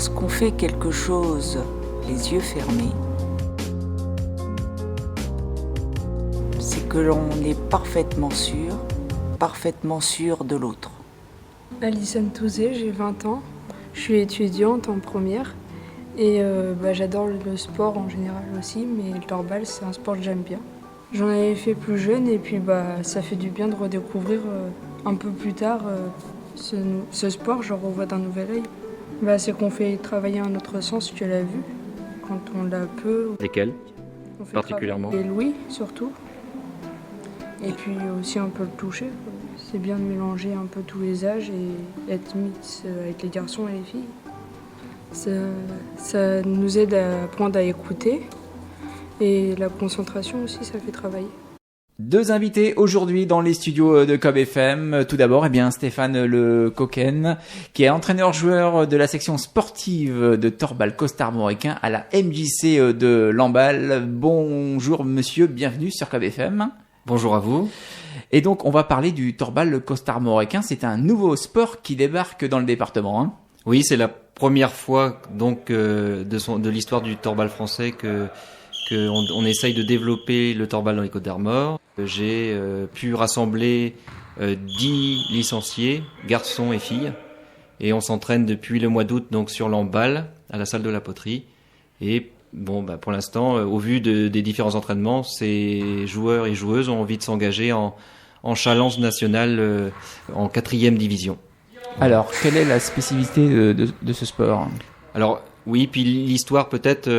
lorsqu'on fait quelque chose les yeux fermés, c'est que l'on est parfaitement sûr de l'autre. Alison Touzé, j'ai 20 ans, je suis étudiante en première et j'adore le sport en général aussi, mais le torbal c'est un sport que j'aime bien. J'en avais fait plus jeune et puis ça fait du bien de redécouvrir un peu plus tard ce sport, je le revois d'un nouvel œil. C'est qu'on fait travailler un autre sens, tu l'as vu, quand on l'a peu. Lesquels On fait particulièrement? travailler l'ouïe surtout, et puis aussi un peu le toucher. C'est bien de mélanger un peu tous les âges et être mix avec les garçons et les filles. Ça nous aide à apprendre à écouter et la concentration aussi, ça fait travailler. Deux invités aujourd'hui dans les studios de Cob FM. Tout d'abord, Stéphane Le Coquen, qui est entraîneur-joueur de la section sportive de torbal costarmoricain à la MJC de Lamballe. Bonjour monsieur, bienvenue sur Cob FM. Bonjour à vous. Et donc, on va parler du torbal costarmoricain. C'est un nouveau sport qui débarque dans le département, hein. Oui, c'est la première fois donc de l'histoire du torbal français qu'on essaye de développer le torbal dans les Côtes-d'Armor. J'ai pu rassembler 10 licenciés, garçons et filles, et on s'entraîne depuis le mois d'août donc sur Lamballe, à la salle de la poterie. Et pour l'instant, au vu des différents entraînements, ces joueurs et joueuses ont envie de s'engager en challenge national en 4e division. Alors, quelle est la spécificité de ce sport ? Alors, oui, puis l'histoire peut-être,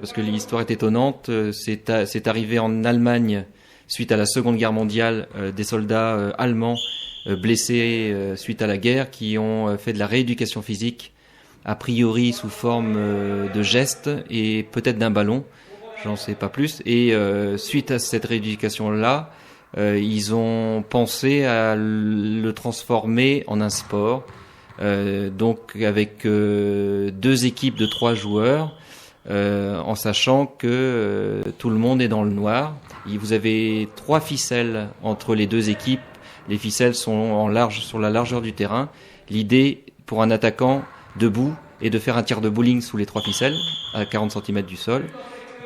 parce que l'histoire est étonnante, c'est arrivé en Allemagne suite à la Seconde Guerre mondiale, des soldats allemands blessés suite à la guerre qui ont fait de la rééducation physique, a priori sous forme de gestes et peut-être d'un ballon, j'en sais pas plus. Et suite à cette rééducation-là, ils ont pensé à le transformer en un sport. Donc avec 2 équipes de 3 joueurs, en sachant que tout le monde est dans le noir. Vous avez 3 ficelles entre les 2 équipes. Les ficelles sont sur la largeur du terrain. L'idée pour un attaquant debout est de faire un tir de bowling sous les 3 ficelles à 40 cm du sol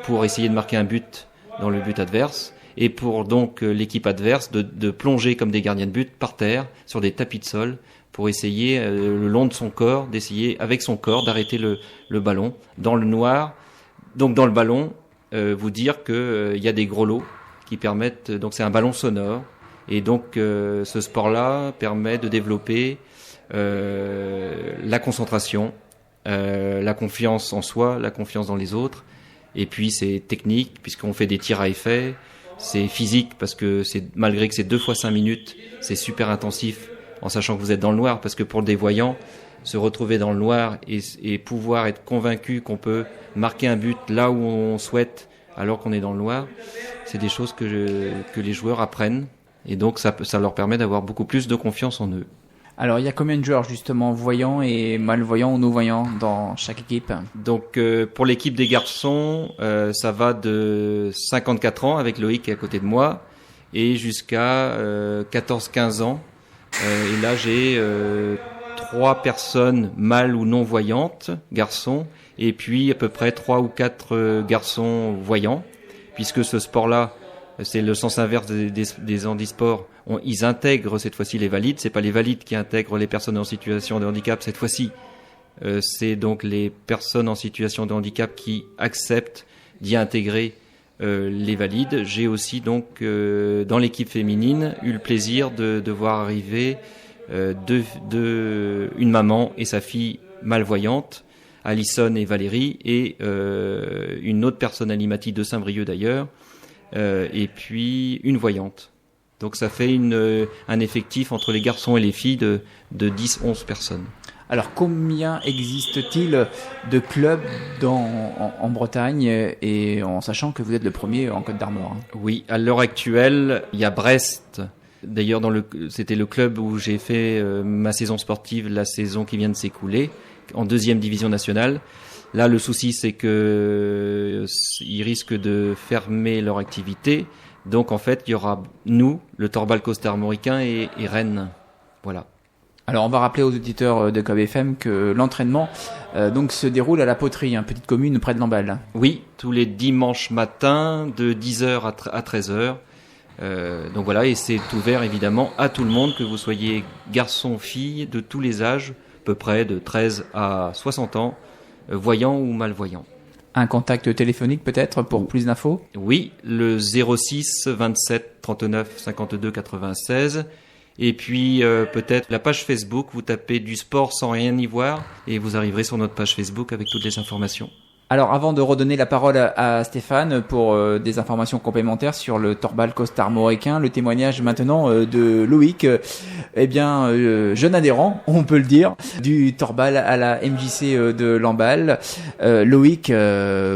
pour essayer de marquer un but dans le but adverse. Et pour donc l'équipe adverse de plonger comme des gardiens de but par terre sur des tapis de sol pour essayer le long de son corps, d'essayer avec son corps d'arrêter le ballon dans le noir. Donc dans le ballon, vous dire que il y a des gros lots qui permettent, donc c'est un ballon sonore, et donc ce sport-là permet de développer la concentration, la confiance en soi, la confiance dans les autres, et puis c'est technique puisqu'on fait des tirs à effet. C'est physique parce que malgré que c'est 2 fois 5 minutes, c'est super intensif en sachant que vous êtes dans le noir, parce que pour des voyants, se retrouver dans le noir et pouvoir être convaincu qu'on peut marquer un but là où on souhaite alors qu'on est dans le noir, c'est des choses que les joueurs apprennent, et donc ça leur permet d'avoir beaucoup plus de confiance en eux. Alors, il y a combien de joueurs justement voyants et malvoyants ou non-voyants dans chaque équipe ? Donc pour l'équipe des garçons, ça va de 54 ans avec Loïc qui est à côté de moi et jusqu'à 14-15 ans. Et là j'ai 3 personnes mâles ou non-voyantes, garçons, et puis à peu près 3 ou 4 garçons voyants, puisque ce sport-là, c'est le sens inverse des handisports. Ils intègrent cette fois-ci les valides. C'est pas les valides qui intègrent les personnes en situation de handicap cette fois-ci. C'est donc les personnes en situation de handicap qui acceptent d'y intégrer les valides. J'ai aussi donc dans l'équipe féminine eu le plaisir de voir arriver une maman et sa fille malvoyante, Alison et Valérie, et une autre personne animatique de Saint-Brieuc d'ailleurs. Et puis une voyante. Donc ça fait un effectif entre les garçons et les filles de 10-11 personnes. Alors combien existe-t-il de clubs en Bretagne, et en sachant que vous êtes le premier en Côtes-d'Armor, hein ? Oui, à l'heure actuelle, il y a Brest. D'ailleurs, c'était le club où j'ai fait ma saison sportive, la saison qui vient de s'écouler, en 2e division nationale. Là, le souci, c'est que ils risquent de fermer leur activité. Donc, en fait, il y aura nous, le torbal costarmoricain et Rennes. Voilà. Alors on va rappeler aux auditeurs de Cob FM que l'entraînement donc se déroule à la Poterie, une petite commune près de Lamballe. Oui, tous les dimanches matins de 10h à 13h. Donc voilà, et c'est ouvert évidemment à tout le monde, que vous soyez garçon, fille, de tous les âges, à peu près de 13 à 60 ans, voyant ou malvoyant. Un contact téléphonique peut-être pour plus d'infos? Oui, le 06 27 39 52 96. Et puis peut-être la page Facebook, vous tapez du sport sans rien y voir et vous arriverez sur notre page Facebook avec toutes les informations. Alors avant de redonner la parole à Stéphane pour des informations complémentaires sur le Torbal Costarmoricain, le témoignage maintenant de Loïc, jeune adhérent, on peut le dire, du Torbal à la MJC de Lamballe. Loïc,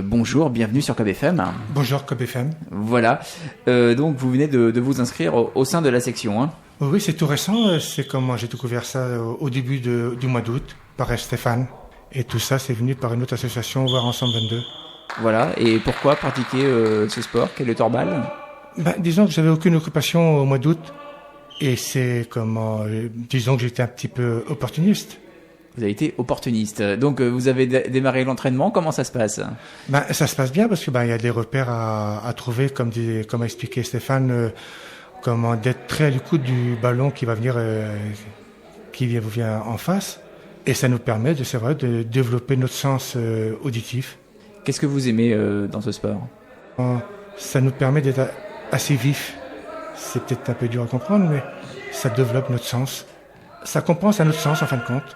bonjour, bienvenue sur Cob FM. Bonjour Cob FM. Voilà, donc vous venez de vous inscrire au sein de la section, hein. Oui, c'est tout récent. C'est comment j'ai découvert ça au début du mois d'août par Stéphane. Et tout ça, c'est venu par une autre association, Voir Ensemble 22. Voilà, et pourquoi pratiquer ce sport qu'est le Torbal? Disons que j'avais aucune occupation au mois d'août. Et c'est comment, disons que j'étais un petit peu opportuniste. Vous avez été opportuniste. Donc vous avez démarré l'entraînement, comment ça se passe? Ça se passe bien parce que il y a des repères à trouver, comme a expliqué Stéphane, comment d'être très à l'écoute du ballon qui va venir, qui vient en face. Et ça nous permet de développer notre sens auditif. Qu'est-ce que vous aimez dans ce sport? Ça nous permet d'être assez vif. C'est peut-être un peu dur à comprendre, mais ça développe notre sens. Ça compense à notre sens, en fin de compte.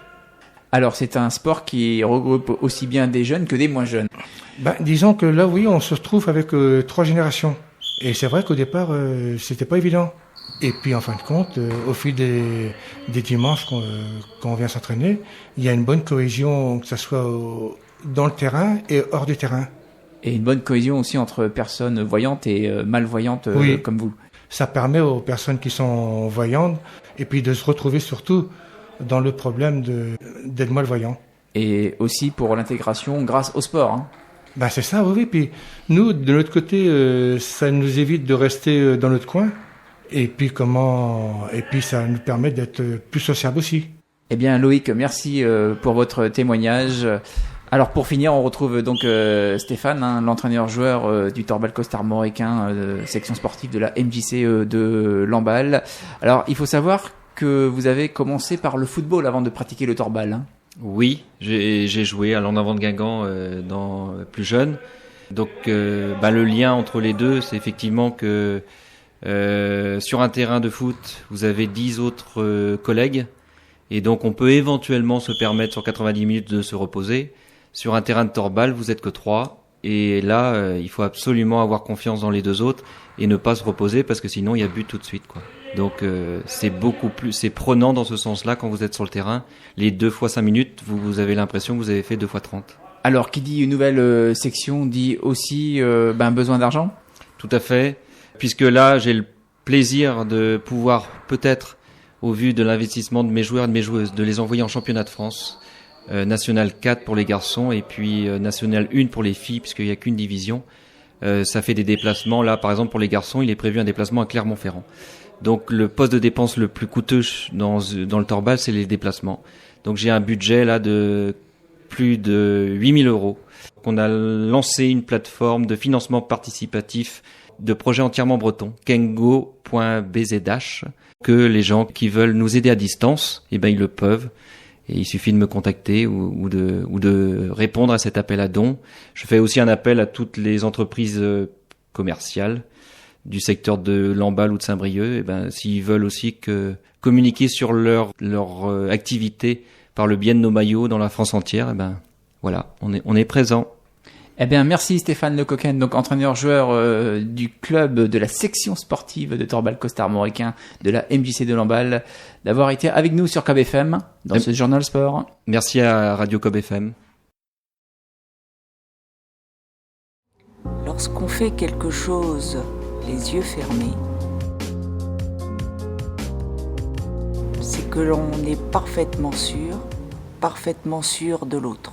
Alors, c'est un sport qui regroupe aussi bien des jeunes que des moins jeunes. Disons que là, oui, on se retrouve avec 3 générations. Et c'est vrai qu'au départ, c'était pas évident. Et puis, en fin de compte, au fil des dimanches quand on vient s'entraîner, il y a une bonne cohésion, que ce soit dans le terrain et hors du terrain. Et une bonne cohésion aussi entre personnes voyantes et malvoyantes comme vous. Ça permet aux personnes qui sont voyantes et puis de se retrouver surtout dans le problème d'être malvoyant. Et aussi pour l'intégration grâce au sport, hein. C'est ça, oui. Puis nous, de notre côté, ça nous évite de rester dans notre coin. Et puis ça nous permet d'être plus sociable aussi. Eh bien Loïc, merci pour votre témoignage. Alors pour finir, on retrouve donc Stéphane, l'entraîneur-joueur du Torbal Costarmoricain, section sportive de la MJC de Lamballe. Alors il faut savoir que vous avez commencé par le football avant de pratiquer le Torbal, hein. Oui, j'ai joué à l'En-Avant de Guingamp plus jeune. Donc le lien entre les deux, c'est effectivement que sur un terrain de foot, vous avez 10 autres collègues et donc on peut éventuellement se permettre sur 90 minutes de se reposer. Sur un terrain de Torbal, vous êtes que 3 et là, il faut absolument avoir confiance dans les 2 autres et ne pas se reposer parce que sinon il y a but tout de suite, quoi. Donc c'est prenant dans ce sens-là quand vous êtes sur le terrain. Les 2 fois 5 minutes, vous avez l'impression que vous avez fait 2 fois 30. Alors qui dit une nouvelle section dit aussi besoin d'argent? Tout à fait. Puisque là, j'ai le plaisir de pouvoir peut-être, au vu de l'investissement de mes joueurs et de mes joueuses, de les envoyer en championnat de France, National 4 pour les garçons et puis National 1 pour les filles, puisqu'il n'y a qu'une division. Ça fait des déplacements. Là, par exemple, pour les garçons, il est prévu un déplacement à Clermont-Ferrand. Donc, le poste de dépense le plus coûteux dans le Torbal, c'est les déplacements. Donc, j'ai un budget là de plus de 8 000 €. On a lancé une plateforme de financement participatif de projets entièrement bretons, kengo.bzh, que les gens qui veulent nous aider à distance, ils le peuvent. Et il suffit de me contacter ou de répondre à cet appel à dons. Je fais aussi un appel à toutes les entreprises commerciales du secteur de Lamballe ou de Saint-Brieuc. S'ils veulent aussi communiquer sur leur activité par le biais de nos maillots dans la France entière, voilà, on est présent. Eh bien, merci Stéphane Lecoquen, donc entraîneur-joueur du club de la section sportive de Torbal Costarmoricain de la MJC de Lamballe, d'avoir été avec nous sur Cob FM dans ce journal sport. Merci à Radio Cob FM. Lorsqu'on fait quelque chose les yeux fermés, c'est que l'on est parfaitement sûr de l'autre.